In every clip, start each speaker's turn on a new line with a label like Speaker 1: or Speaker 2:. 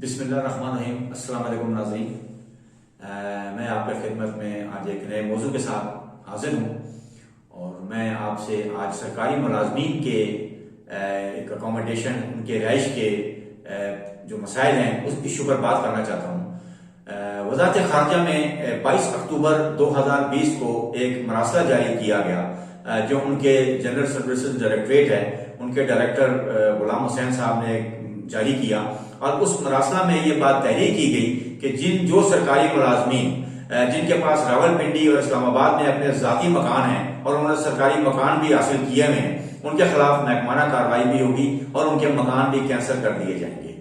Speaker 1: बिस्मिल्लाहिर्रहमानिर्रहीम। अस्सलाम वालेकुम नाज़रीन। मैं आपके खिदमत में आज एक नए मौजू के साथ हाजिर हूँ और मैं आपसे आज सरकारी मुलाजमीन के एक अकोमोडेशन, उनके रहाइश के जो मसाइल हैं उस इशू पर बात करना चाहता हूँ। वज़ारत ख़ारजा में 22 अक्टूबर 2020 को एक मरासला जारी किया गया जो उनके जनरल सर्विसेज डायरेक्टरेट है, उनके डायरेक्टर गुलाम हुसैन साहब ने जारी किया और उस मरासला में ये बात तहरीर की गई कि जो सरकारी मुलाजमीन जिनके पास रावलपिंडी और इस्लामाबाद में अपने ज़ाती मकान हैं और उन्होंने सरकारी मकान भी हासिल किए हुए हैं, उनके खिलाफ महकमाना कार्रवाई भी होगी और उनके मकान भी कैंसिल कर दिए जाएंगे।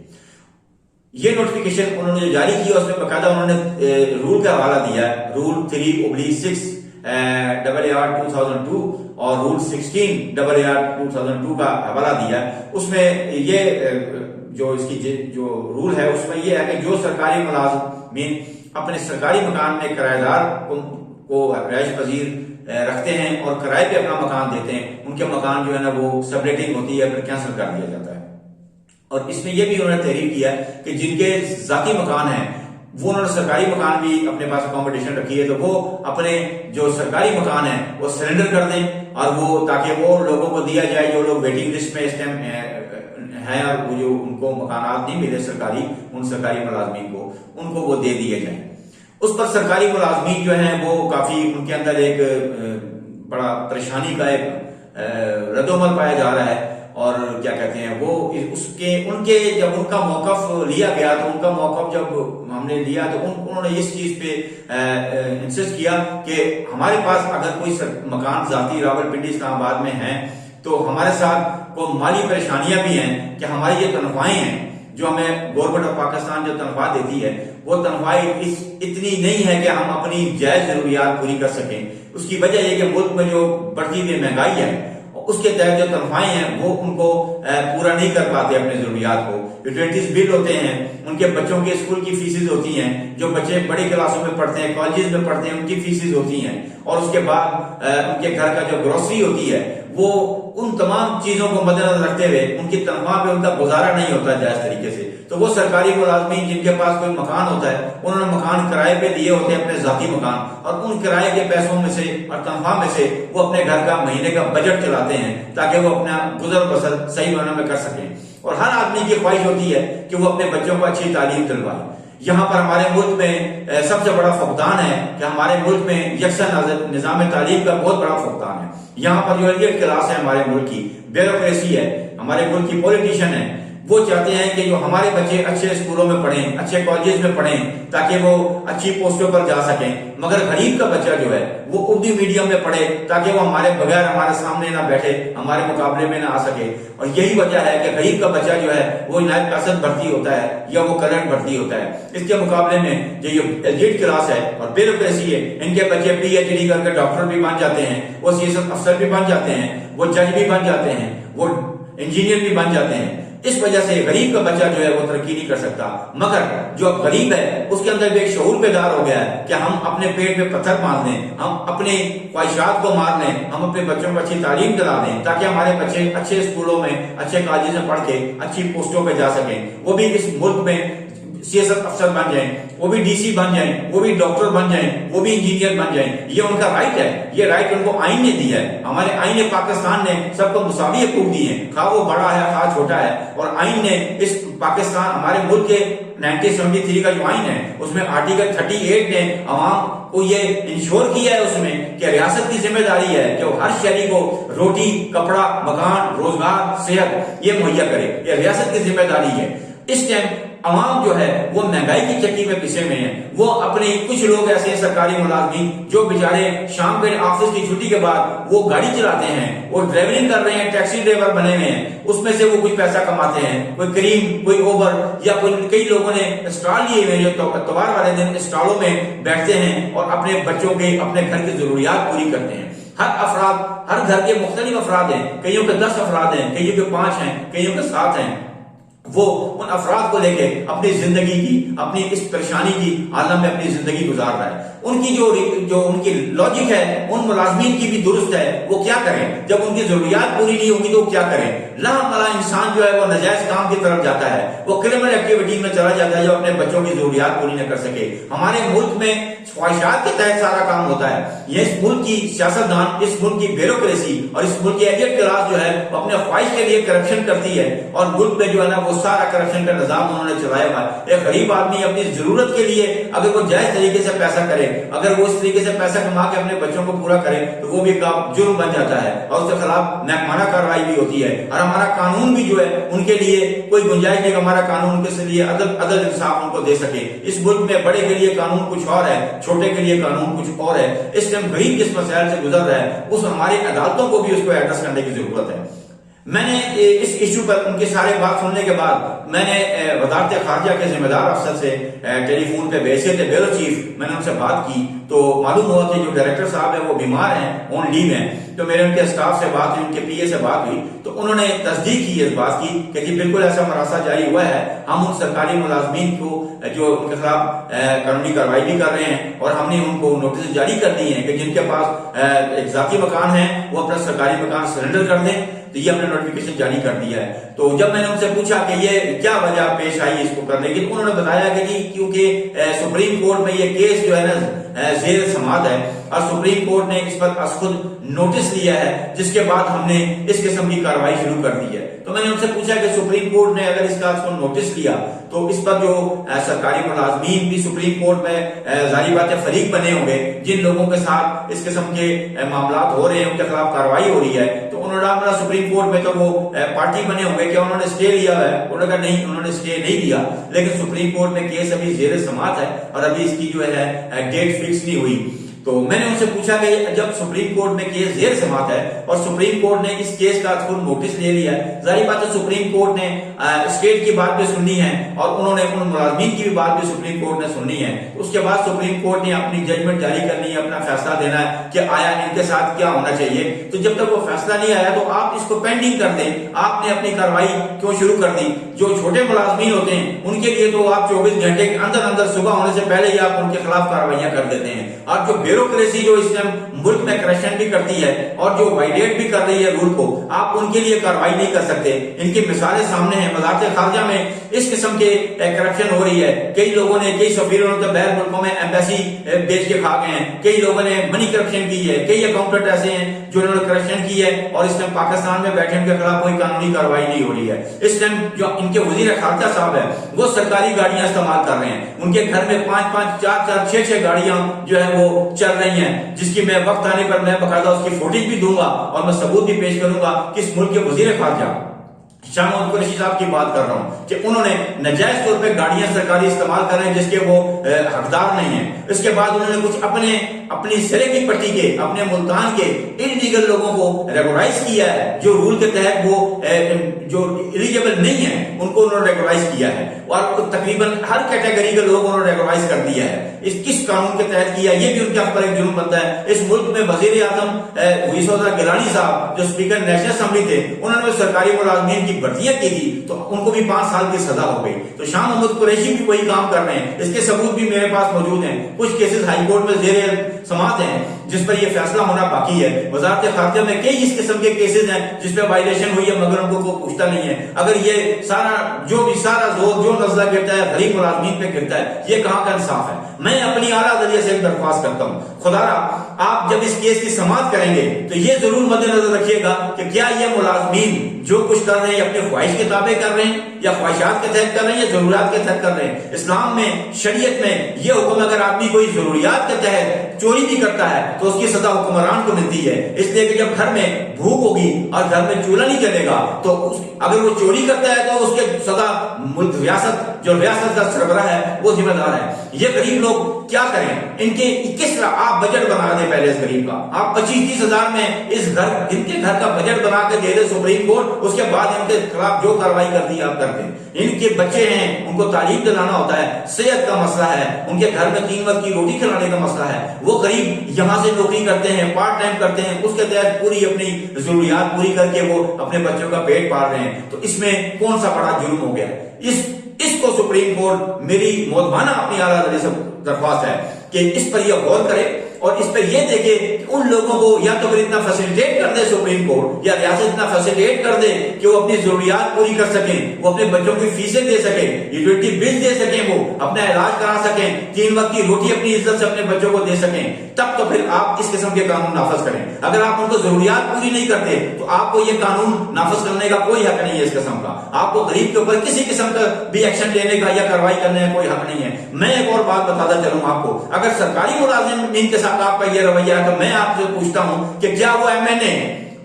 Speaker 1: ये नोटिफिकेशन उन्होंने जो जारी किया उसमें बाकायदा उन्होंने रूल का हवाला दिया है, रूल 3/6/2002 और रूल 16/2002 का हवाला दिया है। उसमें ये जो इसकी जो रूल है उसमें यह है कि जो सरकारी मुलाजमीन अपने सरकारी मकान में किराएदार को रिहाइश पजीर रखते हैं और किराए पे अपना मकान देते हैं, उनके मकान जो है ना वो सबलेटिंग होती है, फिर कैंसिल कर दिया जाता है। और इसमें यह भी उन्होंने तहरीर किया कि जिनके जाती मकान है वो उन्होंने सरकारी मकान भी अपने पास अकोमोडेशन रखी है, तो वो अपने जो सरकारी मकान है वो सरेंडर कर दें और वो ताकि वो लोगों को दिया जाए जो लोग वेटिंग लिस्ट में इस टाइम हैं और वो जो उनको मकानात नहीं मिले सरकारी, उन सरकारी मुलाजमीन को उनको वो दे दिए जाएं। उस पर सरकारी मुलाजमीन जो हैं वो काफी उनके अंदर एक बड़ा परेशानी का एक रद्दोमल पाया जा रहा है और क्या कहते हैं वो उनके जब उनका मौकफ लिया गया तो उनका मौकफ जब हमने लिया तो उन्होंने इस चीज पे इंसिस्ट किया कि हमारे पास अगर कोई मकान जाती रावलपिंडी इस्लामाबाद में है तो हमारे साथ को माली परेशानियां भी हैं कि हमारी ये तनख्वाहें हैं जो हमें गवर्नमेंट ऑफ पाकिस्तान जो तनख्वाह देती है वो तनख्वाह इतनी नहीं है कि हम अपनी जायज जरूरियात पूरी कर सकें। उसकी वजह यह कि मुल्क में जो बढ़ती हुई महंगाई है उसके तहत जो तनख्वाहें हैं वो उनको पूरा नहीं कर पाते अपने जरूरियात को। यूटिलिटीज बिल होते हैं, उनके बच्चों के स्कूल की फीसेज होती हैं, जो बच्चे बड़ी क्लासों में पढ़ते हैं, कॉलेजेस में पढ़ते हैं, उनकी फीसेज होती हैं और उसके बाद उनके घर का जो ग्रोसरी होती है वो उन तमाम चीजों को मद्देनजर रखते हुए उनकी तनख्वाह पे उनका गुजारा नहीं होता जायज तरीके से। तो वो सरकारी मुलाजमीन जिनके पास कोई मकान होता है उन्होंने मकान किराए पे दिए होते हैं, अपने जाती मकान, और उन किराए के पैसों में से और तनख्वाह में से वो अपने घर का महीने का बजट चलाते हैं ताकि वो अपना गुजर बसर सही मायने में कर सकें। और हर आदमी की ख्वाहिश होती है कि वो अपने बच्चों को अच्छी तालीम दिलवाए। यहाँ पर हमारे मुल्क में सबसे बड़ा फुकदान है कि हमारे मुल्क में यकसा निजाम तालीम का बहुत बड़ा फुकदान है। यहाँ पर जो एलिट क्लास है हमारे मुल्क की, ब्यूरोक्रेसी है, हमारे मुल्क की पॉलिटिशियन है, वो चाहते हैं कि जो हमारे बच्चे अच्छे स्कूलों में पढ़ें, अच्छे कॉलेजेस में पढ़ें ताकि वो अच्छी पोस्टों पर जा सकें, मगर गरीब का बच्चा जो है वो उर्दू मीडियम में पढ़े ताकि वो हमारे बगैर हमारे सामने ना बैठे, हमारे मुकाबले में ना आ सके। और यही वजह है कि गरीब का बच्चा जो है वो नायब कासद भर्ती होता है या वो करंट भर्ती होता है। इसके मुकाबले में जो ये एलिट क्लास है और ब्यूरोक्रेसी है, इनके बच्चे PhD करके डॉक्टर भी बन जाते हैं, वो सीएस अफसर भी बन जाते हैं, वो जज भी बन जाते हैं, वो इंजीनियर भी बन जाते हैं। इस वजह से गरीब का बच्चा जो है वो तरक्की नहीं कर सकता। मगर जो गरीब है उसके अंदर भी एक शऊर पैदा हो गया है कि हम अपने पेट में पत्थर बांध दें, हम अपने ख्वाहिशात को मार लें, हम अपने बच्चों को अच्छी तालीम दिला दें ताकि हमारे बच्चे अच्छे स्कूलों में, अच्छे कॉलेज में पढ़ के अच्छी पोस्टों पर जा सकें, वो भी इस मुल्क में सियासत अफसर बन जाएं, वो भी DC बन जाएं, वो भी डॉक्टर बन जाएं, वो भी इंजीनियर बन जाएं। ये उनका राइट है, ये राइट उनको आइन ने दिया है। हमारे आइन पाकिस्तान ने सबको मुसावी हकूक दिए हैं, खा वो बड़ा है खा छोटा है। और आइन ने इस पाकिस्तान हमारे मुल्क के 1973 का जो आइन है उसमें आर्टिकल 38 ने अवाम को ये इंश्योर किया है उसमें कि रियासत की जिम्मेदारी है कि हर शहरी को रोटी, कपड़ा, मकान, रोजगार, सेहत ये मुहैया करे, ये रियासत की जिम्मेदारी है। इस टाइम अवाम जो है वो महंगाई की चक्की में पिसे में है। वो अपने कुछ लोग ऐसे सरकारी मुलाजमीन जो बेचारे शाम के ऑफिस की छुट्टी के बाद वो गाड़ी चलाते हैं, वो ड्राइवरिंग कर रहे हैं, टैक्सी ड्राइवर बने हुए हैं, उसमें से वो कुछ पैसा कमाते हैं, कोई करीम, कोई ओवर, या कोई कई लोगों ने स्टॉल लिए हुए जो त्योहार वाले दिन स्टॉलों में बैठते हैं और अपने बच्चों के, अपने घर की जरूरियात पूरी करते हैं। हर घर के मुख्तलिफ अफराद हैं, कईयों के 10 अफराद हैं, कईयों के 5 हैं, कईयों के 7 हैं। वो उन अफराद को लेके अपनी जिंदगी की, अपनी इस परेशानी की आलम में अपनी जिंदगी गुजार रहा है। उनकी जो उनकी लॉजिक है उन मुलाजमीन की भी दुरुस्त है, वो क्या करें जब उनकी जरूरियात पूरी नहीं होगी तो क्या करें। लामला इंसान जो है वो नाजायज काम की तरफ जाता है, वो क्रिमिनल एक्टिविटी में चला जाता है जो अपने बच्चों की जरूरियात पूरी न कर सके। हमारे मुल्क में ख्वाहिशात के तहत सारा काम होता है। ये इस मुल्क की सियासतदान, इस मुल्क की ब्यूरोक्रेसी और इस मुल्क की एजेंट क्लास जो है वो अपने ख्वाहिश के लिए करप्शन करती है और मुल्क में जो है ना वो सारा करप्शन का निजाम उन्होंने चलाया हुआ है। एक गरीब आदमी अपनी जरूरत के लिए अगर वो जायज तरीके से पैसा करे, अगर वो इस तरीके से पैसा कमा के अपने बच्चों को पूरा करे तो वो भी काम जुर्म बन जाता है और उसके खिलाफ महकमाना कार्रवाई भी होती है। और हमारा कानून भी जो है उनके लिए कोई गुंजाइश नहीं, हमारा कानून उनके लिए अदल इंसाफ उनको दे सके। इस मुल्क में बड़े के लिए कानून कुछ और है, छोटे के लिए कानून कुछ और है। इस टाइम गरीब किस मसाइल से गुजर रहा है उस हमारी अदालतों को भी उसको एड्रेस करने की जरूरत है। मैंने इस इशू पर उनकी सारे बात सुनने के बाद मैंने वजारत खारजा के जिम्मेदार अफसर से टेलीफोन पे भेजे थे, ब्यूरो चीफ, मैंने उनसे बात की तो मालूम हुआ कि जो डायरेक्टर साहब है वो बीमार हैं, ऑन लीव हैं। तो मेरे उनके स्टाफ से बात हुई, उनके पीए से बात हुई तो उन्होंने तस्दीक की इस बात की कि जी बिल्कुल ऐसा मरासा जारी हुआ है। हम उन सरकारी मुलाजमीन को जो उनके खिलाफ कानूनी कार्रवाई भी कर रहे हैं और हमने उनको नोटिस जारी कर दी है कि जिनके पास एक जाती मकान है वो अपना सरकारी मकान सरेंडर कर दें। तो ये हमने नोटिफिकेशन जारी कर दिया है। तो जब मैंने उनसे पूछा कि ये क्या वजह पेश आई इसको करने की, तो उन्होंने बताया कि जी क्योंकि सुप्रीम कोर्ट में ये केस जो है ना जेर समात है और सुप्रीम कोर्ट ने इस पर खुद नोटिस लिया है, जिसके बाद हमने इस किस्म की कार्रवाई शुरू कर दी है। तो मैंने उनसे पूछा कि सुप्रीम कोर्ट ने अगर इसका नोटिस लिया तो इस पर जो सरकारी मुलाजमीन भी सुप्रीम कोर्ट में जारी बात है फरीक बने होंगे, जिन लोगों के साथ इस किस्म के मामला हो रहे हैं उनके खिलाफ कार्रवाई हो रही है। तो उन्होंने सुप्रीम कोर्ट में तो वो पार्टी बने होंगे, क्या उन्होंने स्टे लिया है? उन्होंने कहा नहीं, उन्होंने स्टे नहीं लिया, लेकिन सुप्रीम कोर्ट में केस अभी जेर समात है और अभी इसकी जो है डेट फिक्स नहीं हुई। तो मैंने उनसे पूछा कि जब सुप्रीम कोर्ट में केस जेर समात है और सुप्रीम कोर्ट ने इस केस का खुद नोटिस ले लिया है, जाहिर बात है सुप्रीम कोर्ट ने स्टेट की बात भी सुननी है और उन्होंने उन मुलाजमीन की भी बात भी सुप्रीम कोर्ट ने सुननी है। उसके बाद सुप्रीम कोर्ट ने अपनी जजमेंट जारी करनी है, अपना फैसला देना है कि आया इनके साथ क्या होना चाहिए। तो जब तक वो फैसला नहीं आया तो आप इसको पेंडिंग कर दें। आपने अपनी कार्रवाई क्यों शुरू कर दी? जो छोटे मुलाजमीन होते हैं उनके लिए तो आप 24 घंटे के अंदर अंदर सुबह होने से पहले ही आप उनके खिलाफ कार्रवाइयां कर देते हैं। और जो ब्यूरोक्रेसी जो इस टाइम मुल्क में करप्शन भी करती है और जो वायलेट भी कर रही है रूल को, आप उनके लिए कार्रवाई नहीं कर सकते। इनकी मिसालें सामने हैं। वजारत खारजा में इस किस्म के करप्शन हो रही है। कई लोगों ने, कई सफीरों ने बैर मुल्कों में एम्बेसी बेच के खा गए हैं। कई लोगों ने मनी करप्शन की है। कई अकाउंटेंट ऐसे हैं जो उन्होंने करप्शन की है और इस टाइम पाकिस्तान में बैठे उनके खिलाफ कोई कानूनी कार्रवाई नहीं हो रही है। इस टाइम जो इनके वजीर खारजा साहब है वो सरकारी गाड़ियां इस्तेमाल कर रहे हैं। उनके घर में 5-5, 4-4, 6-6 गाड़ियां जो है वो चल रही हैं, जिसकी मैं वक्त आने पर मैं बकायदा उसकी फुटेज भी दूंगा और मैं सबूत भी पेश करूंगा कि इस मुल्क के वजीर खारजा शाह महमूद कुरैशी साहब की बात कर रहा हूं कि उन्होंने नाजायज तौर पे गाड़ियां सरकारी इस्तेमाल कर रहे हैं जिसके वो हकदार नहीं है। इसके बाद उन्होंने कुछ अपनी सिरे की पट्टी के, अपने मुल्तान के इलीगल लोगों को रेगुलाइज किया है, जो रूल के तहत वो जो एलिजिबल नहीं है उनको उन्होंने रेगुलाइज किया है और तकरीबन हर कैटेगरी के लोग उन्होंने रेगुलाइज कर दिया है। इस किस कानून के तहत किया, ये भी उनके ऊपर एक जुर्म बनता है। इस मुल्क में वजीर आजम हुई गिलानी साहब जो स्पीकर नेशनल असेंबली थे, उन्होंने सरकारी मुलाजमीन की भर्तियां की थी तो उनको भी 5 साल की सजा हो गई। तो शाह महमूद कुरैशी भी वही काम कर रहे हैं। इसके सबूत भी मेरे पास मौजूद हैं। कुछ केसेस हाईकोर्ट में जेर समात हैं जिस पर यह फैसला होना बाकी है। वजारत खारजा में कई इस किस्म के केसेस हैं जिसपे वायलेशन हुई है मगर उनको कोई पूछता नहीं है। अगर ये सारा जोर जो नजला गिरता है गरीब मुलाजमीन पे गिरता है, ये कहां का इंसाफ है? मैं अपनी आला अदलिया से एक दरख्वास्त करता हूं, खुदारा आप जब इस केस की समाअत करेंगे तो ये जरूर मद्देनजर रखिएगा कि क्या ये मुलाजमीन जो कुछ कर रहे हैं अपने ख्वाहिश के ताबे कर रहे हैं या ख्वाहिशात के तहत कर रहे हैं या जरूरियात के तहत कर रहे हैं। इस्लाम में, शरीयत में यह हुक्म, अगर आदमी कोई जरूरियात के तहत चोरी भी करता है तो उसकी सजा हुक्मरान को मिलती है। इसलिए कि जब घर में भूख होगी और घर में चूल्हा नहीं चलेगा तो अगर वो चोरी करता है तो उसके सजा रियासत का सरबराह है वो जिम्मेदार है। ये गरीब लोग क्या करें? इनके किस तरह आप बजट बना दें पहले इस गरीब का, आप 25-30 हजार में इनके घर का बजट बना के दे दे सुप्रीम कोर्ट, उसके बाद इनके खिलाफ जो कार्रवाई करती है आप करते हैं। इनके बच्चे हैं, उनको तालीम दिलाना होता है, सेहत का मसला है, उनके घर में 3 वक्त की रोटी खिलाने का मसला है। वो गरीब यहाँ से नौकरी करते हैं, पार्ट टाइम करते हैं, उसके तहत पूरी अपनी जरूरियात पूरी करके वो अपने बच्चों का पेट पाल रहे हैं। तो इसमें कौन सा बड़ा जुर्म हो गया? इसको सुप्रीम कोर्ट, मेरी मोहबाना अपनी आला अदालत से दरख्वास्त है कि इस पर यह गौर करे और इस पर यह देखे कि उन लोगों को या तो फिर इतना फैसिलिटेट कर दे सुप्रीम कोर्ट या रियासत इतना फैसिलिटेट कर दे कि वो अपनी जरूरियात पूरी कर सकें, वो अपने बच्चों की फीसें दे सके, यूटिलिटी बिल दे सकें, वो अपना इलाज करा सकें, 3 वक्त की रोटी अपनी इज्जत से अपने बच्चों को दे सकें, तब तो फिर आप इस किस्म के कानून नाफज करें। अगर आप उनको जरूरियात पूरी नहीं करते तो आपको ये कानून नाफज करने का कोई हक नहीं है। इस किस्म का आपको गरीब के ऊपर किसी किस्म का भी एक्शन लेने का या कार्रवाई करने का कोई हक नहीं है। मैं एक और बात बताता चलूं आपको, अगर सरकारी मुलाजिमीन के साथ आपका ये रवैया है तो मैं आपसे पूछता हूं कि क्या वो एमएनए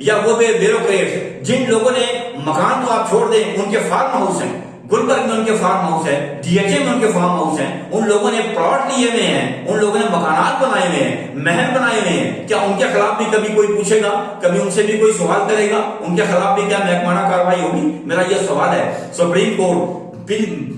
Speaker 1: या वो ब्यूरोक्रेट्स जिन लोगों ने मकान तो आप छोड़ दें, उनके फार्म हाउस हैं, गुलबर्ग में उनके फार्म हाउस है, डीएचए में उनके फार्म हाउस हैं, उन लोगों ने प्लॉट लिए हुए हैं, उन लोगों ने मकानात बनाए हुए हैं, महल बनाए हुए हैं, क्या उनके खिलाफ भी कभी कोई पूछेगा, कभी उनसे भी कोई सवाल करेगा, उनके खिलाफ भी क्या महकमाना कार्रवाई होगी? मेरा यह सवाल है। सुप्रीम कोर्ट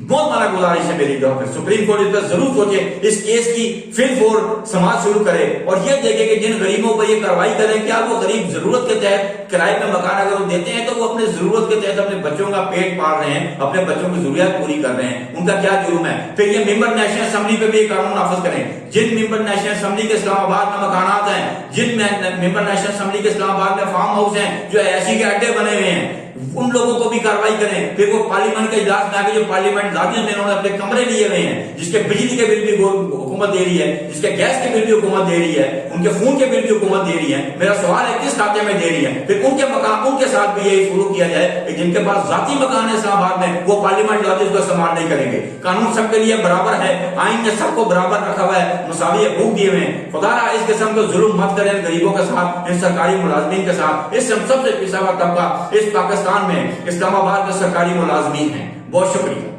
Speaker 1: बहुत बड़ा गुजारिश है मेरी तरफ से, सुप्रीम कोर्ट इस पर जरूर सोचे, इस केस की फिर फोर समाज शुरू करे और यह देखे कि जिन गरीबों पर यह कार्रवाई करें, क्या वो गरीब जरूरत के तहत किराए पे मकान अगर वो देते हैं तो वो अपने जरूरत के तहत अपने बच्चों का पेट पाल रहे हैं, अपने बच्चों की जरूरियात पूरी कर रहे हैं, उनका क्या जुर्म है? फिर ये मेंबर नेशनल असेंबली पे भी ये कानून नाफिज करें। जिन मेंबर नेशनल असेंबली के इस्लामाबाद में मकानात हैं, जिन मेंबर नेशनल असेंबली के इस्लामाबाद में फार्म हाउस हैं जो ऐसी के अड्डे बने हुए हैं, उन लोगों को भी कार्रवाई करें। फिर वो पार्लियामेंट के इजलास में आके जो पार्लियामेंट लादियों में इन्होंने अपने कमरे लिए हुए हैं, जिसके बिजली के बिल भी हुकूमत दे रही है, जिसके गैस के बिल भी हुकूमत दे रही है, उनके खून के बिल भी हुकूमत दे रही है, मेरा सवाल है किस खाते में दे रही है? फिर उनके मकान उनके साथ भी यही शुरू किया जाए कि जिनके पास जाती मकान है इस्लामाबाद में, वो पार्लियामेंट लादियों को इस्तेमाल नहीं करेंगे। कानून सबके लिए बराबर है, आइन ने सबको बराबर रखा हुआ है, मुसावी हकूक दिए हुए हैं। खुदारा इस किस्म का जुल्म मत करें गरीबों के साथ, इन सरकारी मुलाजमीन के साथ। इस सबसे पिछड़ा हुआ तबका इस पाकिस्तान में इस्लामाबाद में सरकारी मुलाजमीन हैं। बहुत शुक्रिया।